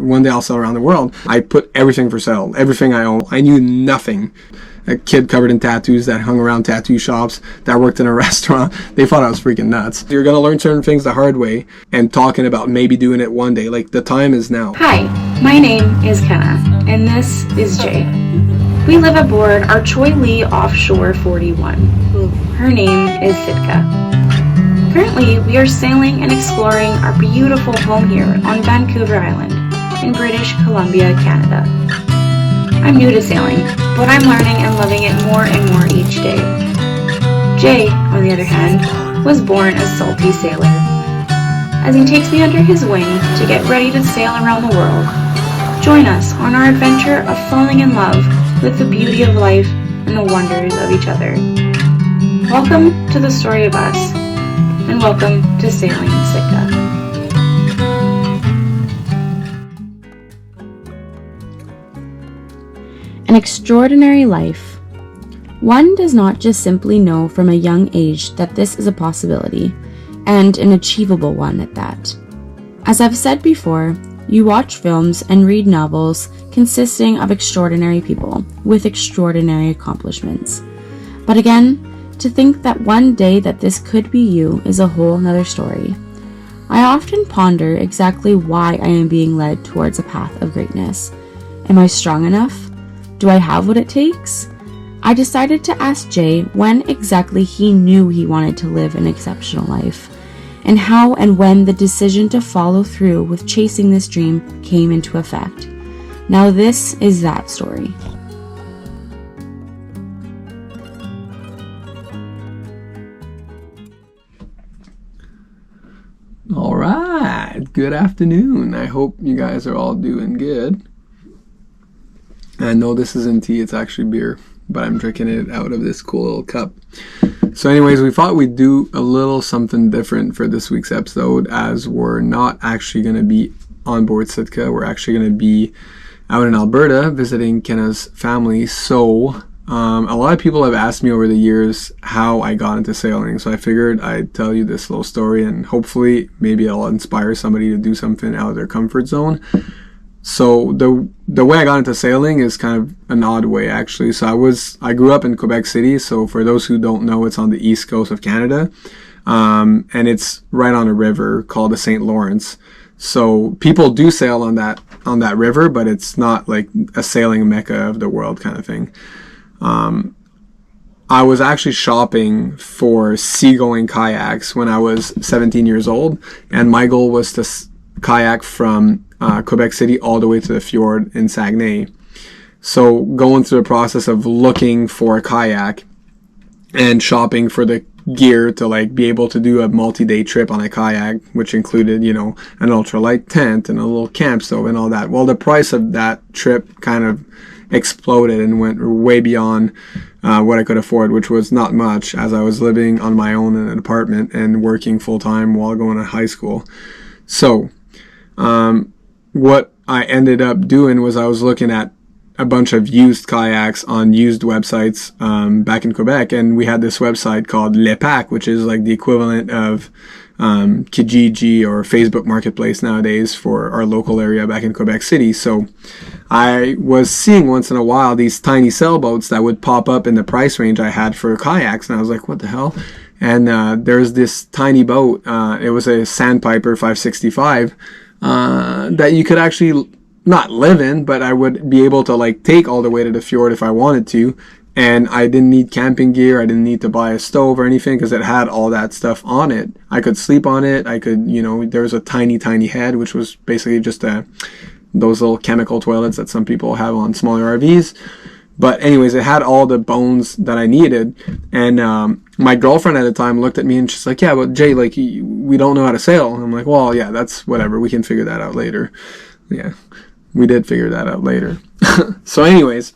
One day I'll sail around the world. I put everything for sale, everything I own. I knew nothing. A kid covered in tattoos that hung around tattoo shops, that worked in a restaurant. They thought I was freaking nuts. You're going to learn certain things the hard way, and talking about maybe doing it one day. Like, the time is now. Hi, my name is Kenna, and this is Jay. We live aboard our Choi Lee Offshore 41. Her name is Sitka. Currently, we are sailing and exploring our beautiful home here on Vancouver Island in British Columbia, Canada. I'm new to sailing, but I'm learning and loving it more and more each day. Jay, on the other hand, was born a salty sailor. As he takes me under his wing to get ready to sail around the world, join us on our adventure of falling in love with the beauty of life and the wonders of each other. Welcome to the story of us, and welcome to Sailing Sitka. An extraordinary life. One does not just simply know from a young age that this is a possibility, and an achievable one at that. As I've said before, you watch films and read novels consisting of extraordinary people with extraordinary accomplishments. But again, to think that one day that this could be you is a whole nother story. I often ponder exactly why I am being led towards a path of greatness. Am I strong enough? Do I have what it takes? I decided to ask Jay when exactly he knew he wanted to live an exceptional life, and how and when the decision to follow through with chasing this dream came into effect. Now this is that story. All right, good afternoon. I hope you guys are all doing good. I know this isn't tea, it's actually beer, but I'm drinking it out of this cool little cup. So anyways, we thought we'd do a little something different for this week's episode, as we're not actually going to be on board Sitka. We're actually going to be out in Alberta visiting Kenna's family. So a lot of people have asked me over the years how I got into sailing. So I figured I'd tell you this little story, and hopefully maybe it'll inspire somebody to do something out of their comfort zone. So the way I got into sailing is kind of an odd way, actually. So I grew up in Quebec City. So for those who don't know, it's on the east coast of Canada, and it's right on a river called the St. Lawrence. So people do sail on that river, but it's not like a sailing mecca of the world kind of thing. I was actually shopping for seagoing kayaks when I was 17 years old, and my goal was to kayak from Quebec City all the way to the fjord in Saguenay. So going through the process of looking for a kayak and shopping for the gear to like be able to do a multi-day trip on a kayak, which included, you know, an ultralight tent and a little camp stove and all that. Well, the price of that trip kind of exploded and went way beyond what I could afford, which was not much, as I was living on my own in an apartment and working full-time while going to high school. So what I ended up doing was I was looking at a bunch of used kayaks on used websites back in Quebec, and we had this website called Le Pack, which is like the equivalent of Kijiji or Facebook Marketplace nowadays for our local area back in Quebec City. So I was seeing once in a while these tiny sailboats that would pop up in the price range I had for kayaks, and I was like, what the hell? And there's this tiny boat, it was a Sandpiper 565, that you could actually not live in, but I would be able to like take all the way to the fjord if I wanted to. And I didn't need camping gear. I didn't need to buy a stove or anything because it had all that stuff on it. I could sleep on it. I could, you know, there was a tiny head, which was basically just those little chemical toilets that some people have on smaller RVs. But anyways, it had all the bones that I needed. And my girlfriend at the time looked at me and she's like, yeah, but Jay, like, we don't know how to sail. And I'm like, well, yeah, that's whatever. We can figure that out later. Yeah, we did figure that out later. So anyways,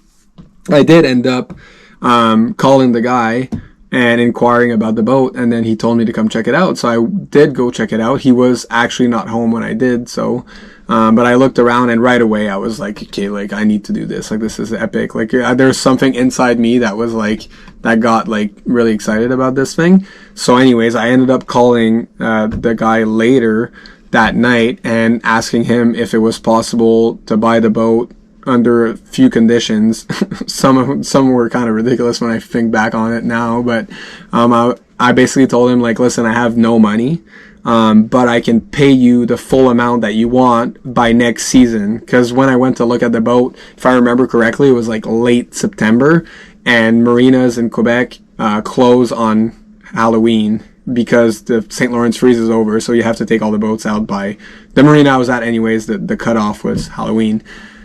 I did end up calling the guy and inquiring about the boat. And then he told me to come check it out. So I did go check it out. He was actually not home when I did. So but I looked around and right away I was like, okay, like I need to do this. Like this is epic. Like there's something inside me that was like, that got like really excited about this thing. So anyways, I ended up calling the guy later that night and asking him if it was possible to buy the boat under a few conditions. Some were kind of ridiculous when I think back on it now, but I basically told him, like, listen, I have no money, but I can pay you the full amount that you want by next season. Because when I went to look at the boat, if I remember correctly, it was like late September, and marinas in Quebec close on Halloween because the St. Lawrence freezes over, so you have to take all the boats out by the marina I was at anyways. The cutoff was Halloween.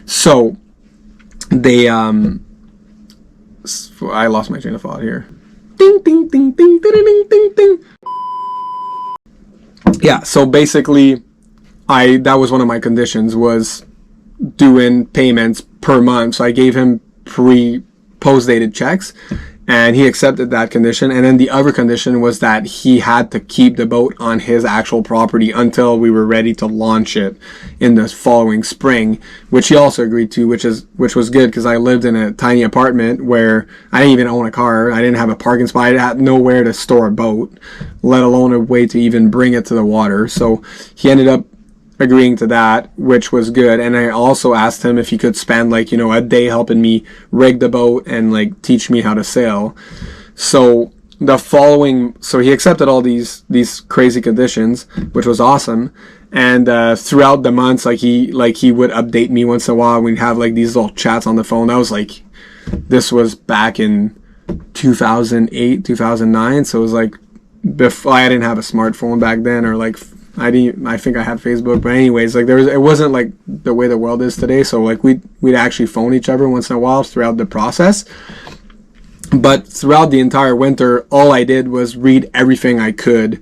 So they I lost my train of thought here. Ding ding ding ding ding ding ding ding. Yeah, so basically that was one of my conditions, was doing payments per month. So I gave him post-dated checks, and he accepted that condition. And then the other condition was that he had to keep the boat on his actual property until we were ready to launch it in the following spring, which he also agreed to, which was good, because I lived in a tiny apartment where I didn't even own a car. I didn't have a parking spot. I had nowhere to store a boat, let alone a way to even bring it to the water. So he ended up agreeing to that, which was good. And I also asked him if he could spend, like, you know, a day helping me rig the boat and, like, teach me how to sail. So he accepted all these crazy conditions, which was awesome. And throughout the months, he would update me once in a while. We'd have, like, these little chats on the phone. This was back in 2008, 2009. So it was like before. I didn't have a smartphone back then, or like I think I had Facebook, but anyways, like it wasn't like the way the world is today. So like we'd actually phone each other once in a while throughout the process. But throughout the entire winter, all I did was read everything I could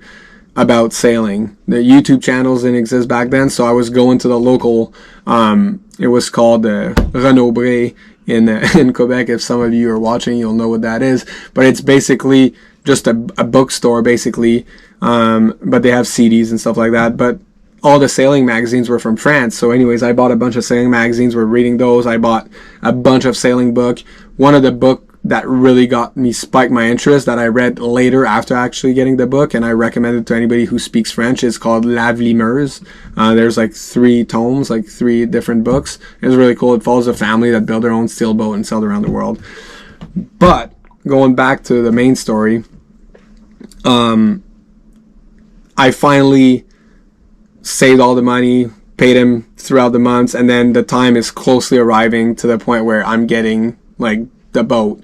about sailing. The YouTube channels didn't exist back then, so I was going to the local, it was called Renaud Bré in Quebec. If some of you are watching, you'll know what that is. But it's basically just a bookstore, basically. But they have CDs and stuff like that. But all the sailing magazines were from France. So anyways, I bought a bunch of sailing magazines. We're reading those. I bought a bunch of sailing book. One of the book that really spiked my interest, that I read later after actually getting the book, and I recommend it to anybody who speaks French, is called La Vlimeuse. There's like 3 tomes, like 3 different books. It's really cool. It follows a family that built their own steel boat and sailed around the world. But going back to the main story, I finally saved all the money, paid him throughout the months, and then the time is closely arriving to the point where I'm getting like the boat,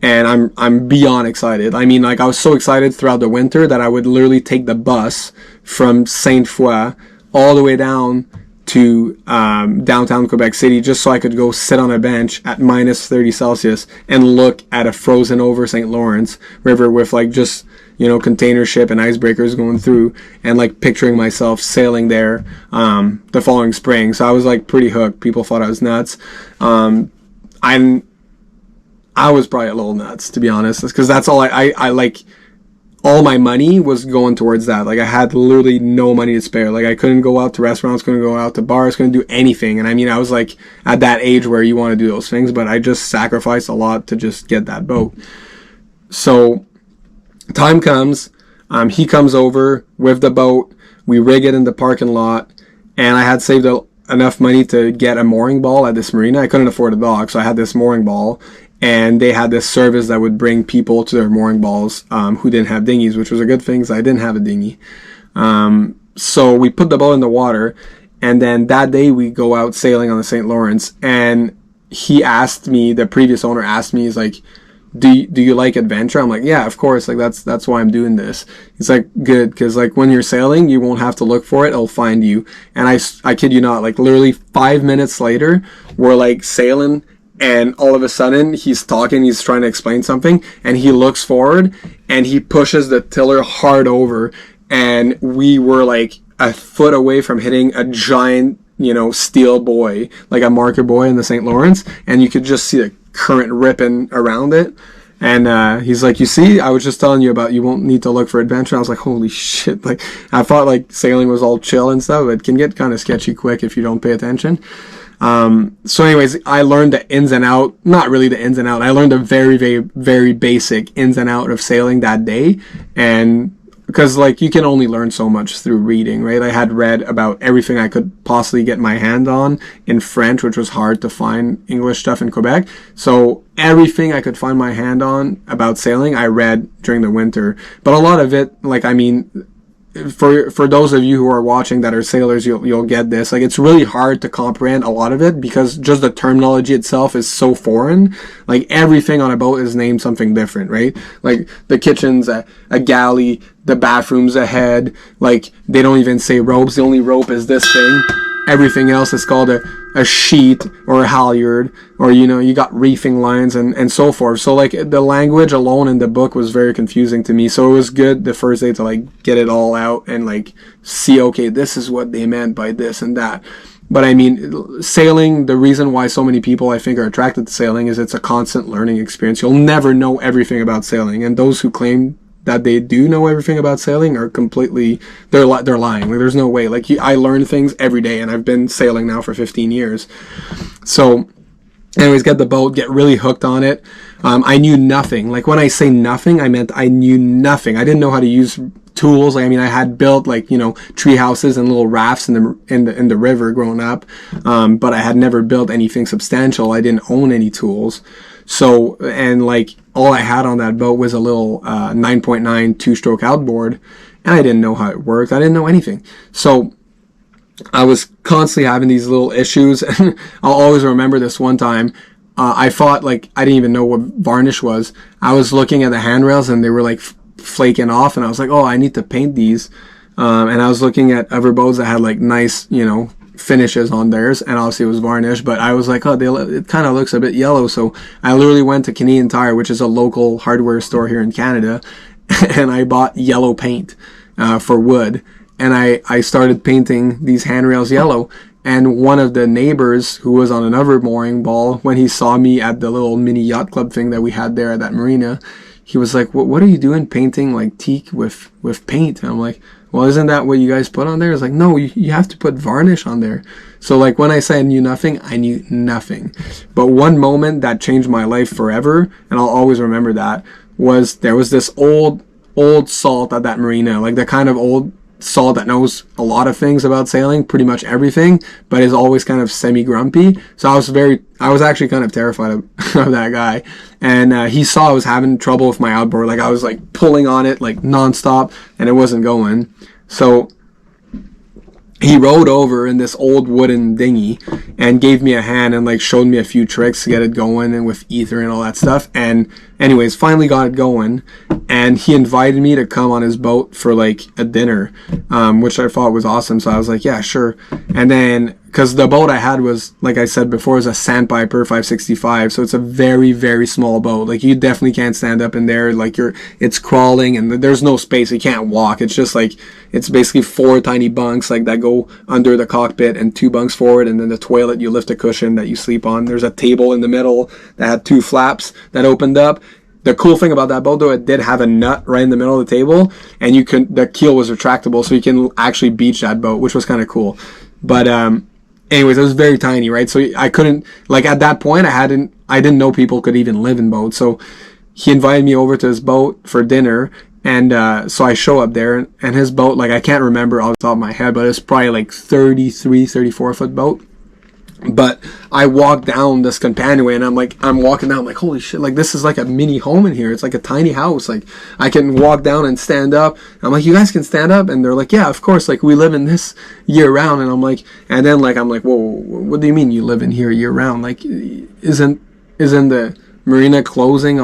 and I'm beyond excited. I mean, like, I was so excited throughout the winter that I would literally take the bus from Sainte Foy all the way down to downtown Quebec City just so I could go sit on a bench at minus 30 Celsius and look at a frozen over St. Lawrence River with like just, you know, container ship and icebreakers going through, and like picturing myself sailing there the following spring. So I was like pretty hooked. People thought I was nuts. I was probably a little nuts, to be honest, because that's all I like. All my money was going towards that. Like, I had literally no money to spare. Like, I couldn't go out to restaurants, couldn't go out to bars, couldn't do anything. And I mean, I was like at that age where you want to do those things, but I just sacrificed a lot to just get that boat. So time comes, he comes over with the boat, we rig it in the parking lot, and I had saved enough money to get a mooring ball at this marina. I couldn't afford a dock, so I had this mooring ball, and they had this service that would bring people to their mooring balls who didn't have dinghies, which was a good thing because I didn't have a dinghy. So we put the boat in the water, and then that day we go out sailing on the St. Lawrence, and the previous owner asked me, he's like, do you like adventure? I'm like, yeah, of course. Like, that's why I'm doing this. He's like, good, because like when you're sailing, you won't have to look for it. It'll find you. And I kid you not, like literally 5 minutes later, we're like sailing, and all of a sudden he's trying to explain something, and he looks forward and he pushes the tiller hard over, and we were like a foot away from hitting a giant, you know, steel buoy, like a marker buoy in the St. Lawrence, and you could just see the current ripping around it. And he's like, you see, I was just telling you about, you won't need to look for adventure. I was like, holy shit. Like, I thought like sailing was all chill and stuff. It can get kind of sketchy quick if you don't pay attention. So anyways, I learned the ins and out, not really the ins and out. I learned the very, very, very basic ins and out of sailing that day. And because like you can only learn so much through reading, right? I had read about everything I could possibly get my hand on in French, which was hard to find English stuff in Quebec. So everything I could find my hand on about sailing, I read during the winter. But a lot of it, like, I mean, for those of you who are watching that are sailors, you'll get this. Like, it's really hard to comprehend a lot of it because just the terminology itself is so foreign. Like, everything on a boat is named something different, right? Like, the kitchen's a galley, the bathroom's a head. Like, they don't even say ropes. The only rope is this thing. Everything else is called a sheet or a halyard, or, you know, you got reefing lines and so forth. So, like, the language alone in the book was very confusing to me. So it was good the first day to, like, get it all out and, like, see, okay, this is what they meant by this and that. But I mean, sailing, the reason why so many people I think are attracted to sailing is it's a constant learning experience. You'll never know everything about sailing. And those who claim that they do know everything about sailing are completely, they're lying. Like, there's no way. Like, I learn things every day, and I've been sailing now for 15 years. So anyways, get the boat, get really hooked on it. I knew nothing. Like, when I say nothing, I meant I knew nothing. I didn't know how to use tools. Like, I mean, I had built, like, you know, tree houses and little rafts in the river growing up, but I had never built anything substantial. I didn't own any tools. So, and like, all I had on that boat was a little 9.9 two-stroke outboard, and I didn't know how it worked. I didn't know anything. So I was constantly having these little issues, and I'll always remember this one time. I thought, like, I didn't even know what varnish was. I was looking at the handrails, and they were, like, flaking off, and I was like, oh, I need to paint these. And I was looking at other boats that had, like, nice, you know, finishes on theirs, and obviously it was varnish, but I was like, oh, it kind of looks a bit yellow. So I literally went to Canadian Tire, which is a local hardware store here in Canada, and I bought yellow paint for wood, and I started painting these handrails yellow. And one of the neighbors who was on another mooring ball, when he saw me at the little mini yacht club thing that we had there at that marina, he was like, what are you doing painting like teak with paint? And I'm like, well, isn't that what you guys put on there? It's like, no, you have to put varnish on there. So, like, when I say I knew nothing, I knew nothing. But one moment that changed my life forever, and I'll always remember that, was there was this old salt at that marina, like the kind of old salt that knows a lot of things about sailing, pretty much everything, but is always kind of semi-grumpy. So I was actually kind of terrified of that guy. And he saw I was having trouble with my outboard. Like, I was like pulling on it like nonstop, and it wasn't going. So he rowed over in this old wooden dinghy and gave me a hand and like showed me a few tricks to get it going, and with ether and all that stuff. And anyways, finally got it going, and he invited me to come on his boat for like a dinner, which I thought was awesome. So I was like, yeah, sure. And then, because the boat I had was, like I said before, is a Sandpiper 565, so it's a very, very small boat. Like, you definitely can't stand up in there. Like, it's crawling, and there's no space. You can't walk. It's just like, it's basically 4 tiny bunks like that go under the cockpit, and 2 bunks forward, and then the toilet, you lift a cushion that you sleep on. There's a table in the middle that had 2 flaps that opened up. The cool thing about that boat, though, it did have a nut right in the middle of the table, and the keel was retractable, so you can actually beach that boat, which was kind of cool. But anyways, it was very tiny, right? So I couldn't, like, at that point, I didn't know people could even live in boats. So he invited me over to his boat for dinner, and so I show up there, and his boat, like, I can't remember off the top of my head, but it's probably like 34 foot boat. But I walked down this companionway, and I'm walking down, I'm like, holy shit, like, this is like a mini home in here. It's like a tiny house. Like, I can walk down and stand up. I'm like, you guys can stand up? And they're like, yeah, of course. Like, we live in this year round. And I'm like, whoa, what do you mean you live in here year round? Like, isn't the marina closing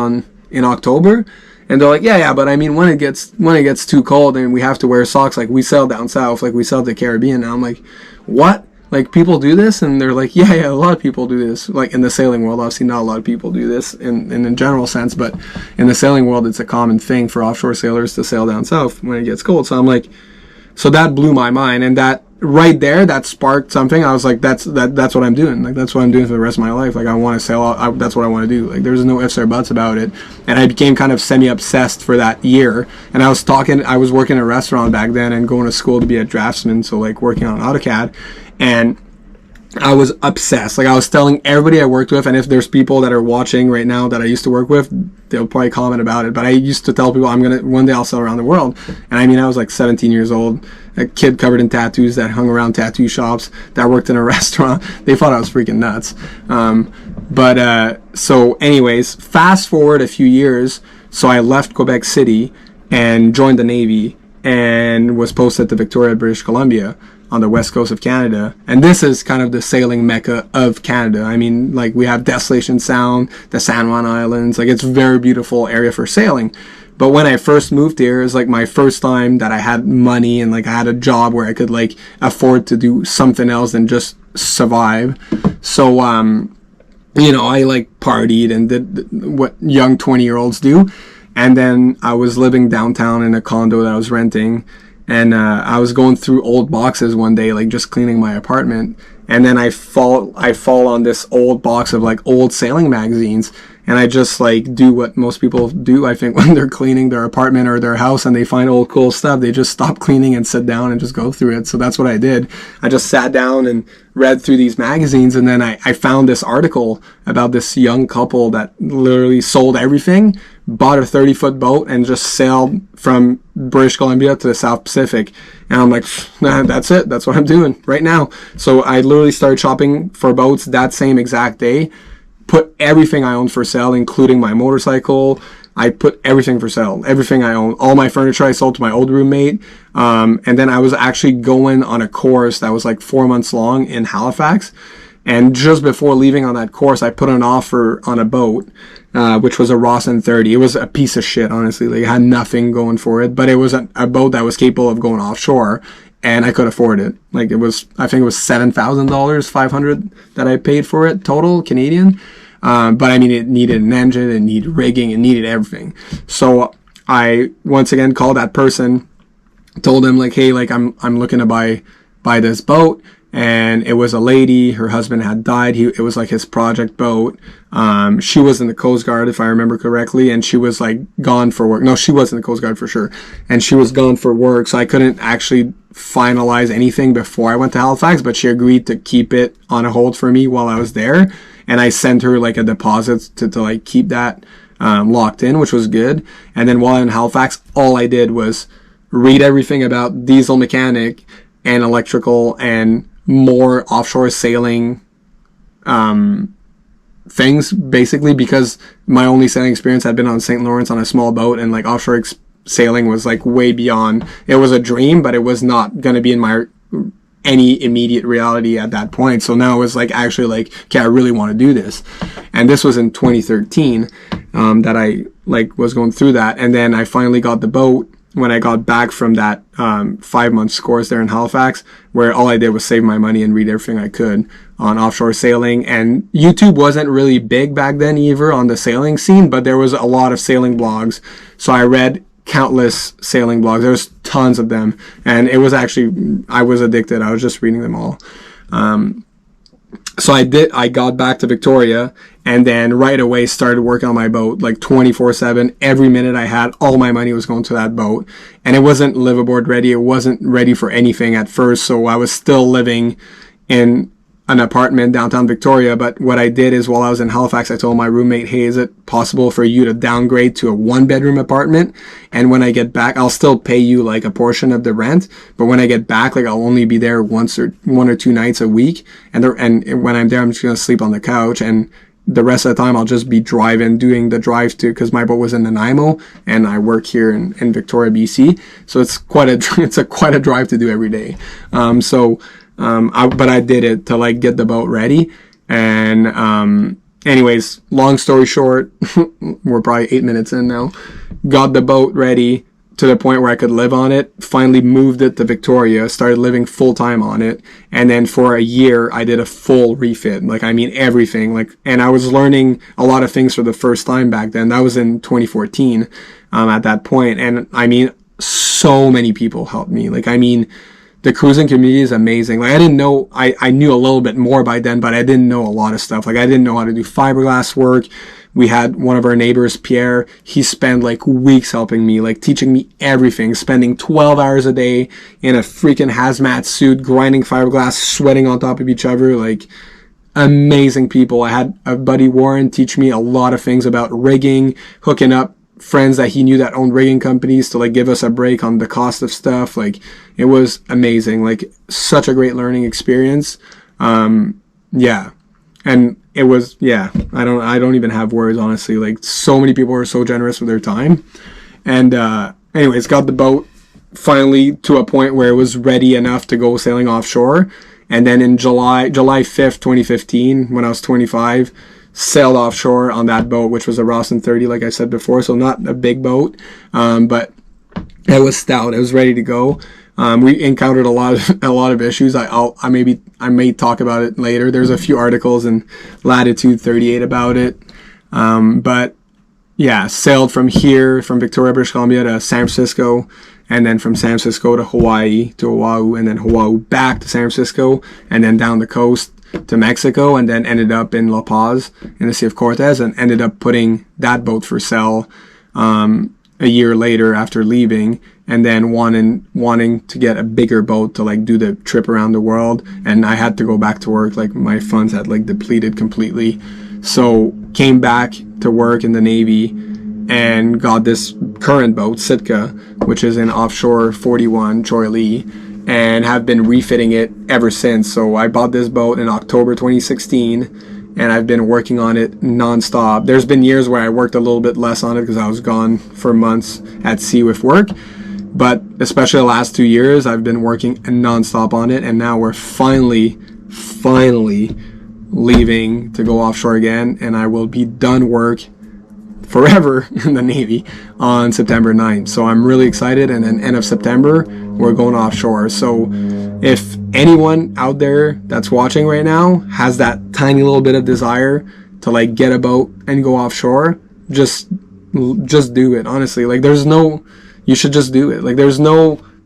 in October? And they're like, yeah, but I mean, when it gets too cold and we have to wear socks, like, we sail down south, like, we sail to the Caribbean. And I'm like, what? Like, people do this? And they're like, yeah, a lot of people do this. Like, in the sailing world, obviously not a lot of people do this in a general sense, but in the sailing world, it's a common thing for offshore sailors to sail down south when it gets cold. So I'm like, so that blew my mind, and that right there, that sparked something. I was like, that's what I'm doing. Like, that's what I'm doing for the rest of my life. Like, I want to sail. That's what I want to do. Like, there's no ifs or buts about it. And I became kind of semi-obsessed for that year. And I was working in a restaurant back then and going to school to be a draftsman, so like working on AutoCAD. And I was obsessed. Like, I was telling everybody I worked with, and if there's people that are watching right now that I used to work with, they'll probably comment about it. But I used to tell people, one day I'll sail around the world. And I mean, I was like 17 years old, a kid covered in tattoos that hung around tattoo shops, that worked in a restaurant. They thought I was freaking nuts. So anyways, fast forward a few years. So I left Quebec City and joined the Navy and was posted to Victoria, British Columbia, on the west coast of Canada. And this is kind of the sailing mecca of Canada. I mean, like, we have Desolation Sound, the San Juan Islands. Like, it's a very beautiful area for sailing. But when I first moved here, it was like my first time that I had money and like I had a job where I could like afford to do something else than just survive. So, I like partied and did what young 20-year-olds do. And then I was living downtown in a condo that I was renting. And I was going through old boxes one day, like just cleaning my apartment. And then I fall on this old box of like old sailing magazines. And I just like do what most people do, I think, when they're cleaning their apartment or their house and they find old cool stuff. They just stop cleaning and sit down and just go through it. So that's what I did. I just sat down and read through these magazines. And then I found this article about this young couple that literally sold everything, bought a 30-foot boat, and just sailed from British Columbia to the South Pacific. And I'm like, nah, that's it. That's what I'm doing right now. So I literally started shopping for boats that same exact day. Put everything I owned for sale, including my motorcycle. I put everything for sale. Everything I own. All my furniture I sold to my old roommate. And then I was actually going on a course that was like 4 months long in Halifax. And just before leaving on that course, I put an offer on a boat, which was a Rawson 30. It was a piece of shit, honestly. Like, it had nothing going for it. But it was a boat that was capable of going offshore. And I could afford it. Like, I think it was $7,000, $500 that I paid for it total Canadian. But I mean, it needed an engine, it needed rigging, it needed everything. So I once again called that person, told him like, hey, like I'm looking to buy this boat. And it was a lady, her husband had died. It was like his project boat. She was in the Coast Guard, if I remember correctly, and she was like gone for work. No, she was in the Coast Guard for sure. And she was gone for work, so I couldn't actually finalize anything before I went to Halifax, but she agreed to keep it on a hold for me while I was there. And I sent her like a deposit to like keep that locked in, which was good. And then while in Halifax, all I did was read everything about diesel mechanic and electrical and more offshore sailing things, basically, because my only sailing experience had been on St. Lawrence on a small boat, and like offshore sailing was like way beyond. It was a dream, but it was not going to be in my any immediate reality at that point. So now it was like actually like, okay, I really want to do this. And this was in 2013 that I like was going through that. And then I finally got the boat when I got back from that 5-month course there in Halifax, where all I did was save my money and read everything I could on offshore sailing. And YouTube wasn't really big back then either on the sailing scene, but there was a lot of sailing blogs. So I read countless sailing blogs. There was tons of them. And it was actually, I was addicted. I was just reading them all. So I got back to Victoria and then right away started working on my boat like 24/7. Every minute I had, all my money was going to that boat. And it wasn't liveaboard ready. It wasn't ready for anything at first. So I was still living in an apartment downtown Victoria. But what I did is while I was in Halifax, I told my roommate, hey, is it possible for you to downgrade to a 1-bedroom apartment? And when I get back, I'll still pay you like a portion of the rent. But when I get back, like I'll only be there one or two nights a week. And when I'm there, I'm just going to sleep on the couch. And the rest of the time, I'll just be doing the drive to, because my boat was in Nanaimo and I work here in Victoria, BC. So it's quite a drive to do every day. But I did it to like get the boat ready. And, anyways, long story short, we're probably 8 minutes in now, got the boat ready to the point where I could live on it, finally moved it to Victoria, started living full time on it. And then for a year, I did a full refit. Like, I mean, everything, and I was learning a lot of things for the first time back then. That was in 2014, at that point. And I mean, so many people helped me. Like, I mean, the cruising community is amazing. Like, I didn't know, I knew a little bit more by then, but I didn't know a lot of stuff. Like, I didn't know how to do fiberglass work. We had one of our neighbors, Pierre, he spent like weeks helping me, like teaching me everything, spending 12 hours a day in a freaking hazmat suit, grinding fiberglass, sweating on top of each other. Like, amazing people. I had a buddy, Warren, teach me a lot of things about rigging, hooking up friends that he knew that owned rigging companies to like give us a break on the cost of stuff. Like, it was amazing. Like, such a great learning experience. Yeah. And it was, yeah, I don't even have words, honestly. Like, so many people were so generous with their time. And anyways, got the boat finally to a point where it was ready enough to go sailing offshore. And then in July 5th, 2015, when I was 25, sailed offshore on that boat, which was a Rawson 30, like I said before. So not a big boat, but it was stout. It was ready to go. We encountered a lot of issues. I may talk about it later. There's a few articles in Latitude 38 about it. But yeah, sailed from Victoria, British Columbia to San Francisco, and then from San Francisco to Hawaii, to Oahu, and then Oahu back to San Francisco, and then down the coast to Mexico, and then ended up in La Paz in the Sea of Cortez, and ended up putting that boat for sale a year later after leaving, and then wanting to get a bigger boat to like do the trip around the world. And I had to go back to work. Like, my funds had like depleted completely. So came back to work in the Navy and got this current boat, Sitka, which is in offshore 41 Choi Lee, and have been refitting it ever since. So I bought this boat in October 2016, and I've been working on it nonstop. There's been years where I worked a little bit less on it because I was gone for months at sea with work. But especially the last 2 years, I've been working nonstop on it. And now we're finally leaving to go offshore again. And I will be done work forever in the Navy on September 9th. So I'm really excited. And then end of September, we're going offshore. So if anyone out there that's watching right now has that tiny little bit of desire to like get a boat and go offshore, just do it. Honestly, like, you should just do it. Like,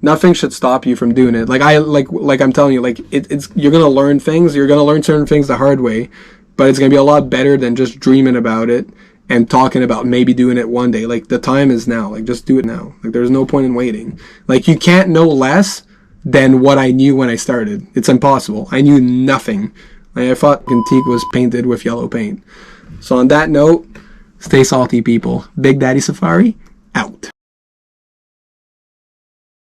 nothing should stop you from doing it. Like, I'm telling you, like, it's you're gonna learn things. You're gonna learn certain things the hard way, but it's gonna be a lot better than just dreaming about it and talking about maybe doing it one day. Like, the time is now. Like, just do it now. Like, there's no point in waiting. Like, you can't know less than what I knew when I started. It's impossible. I knew nothing. Like, I thought Kentique was painted with yellow paint. So on that note, stay salty, people. Big Daddy Safari, out.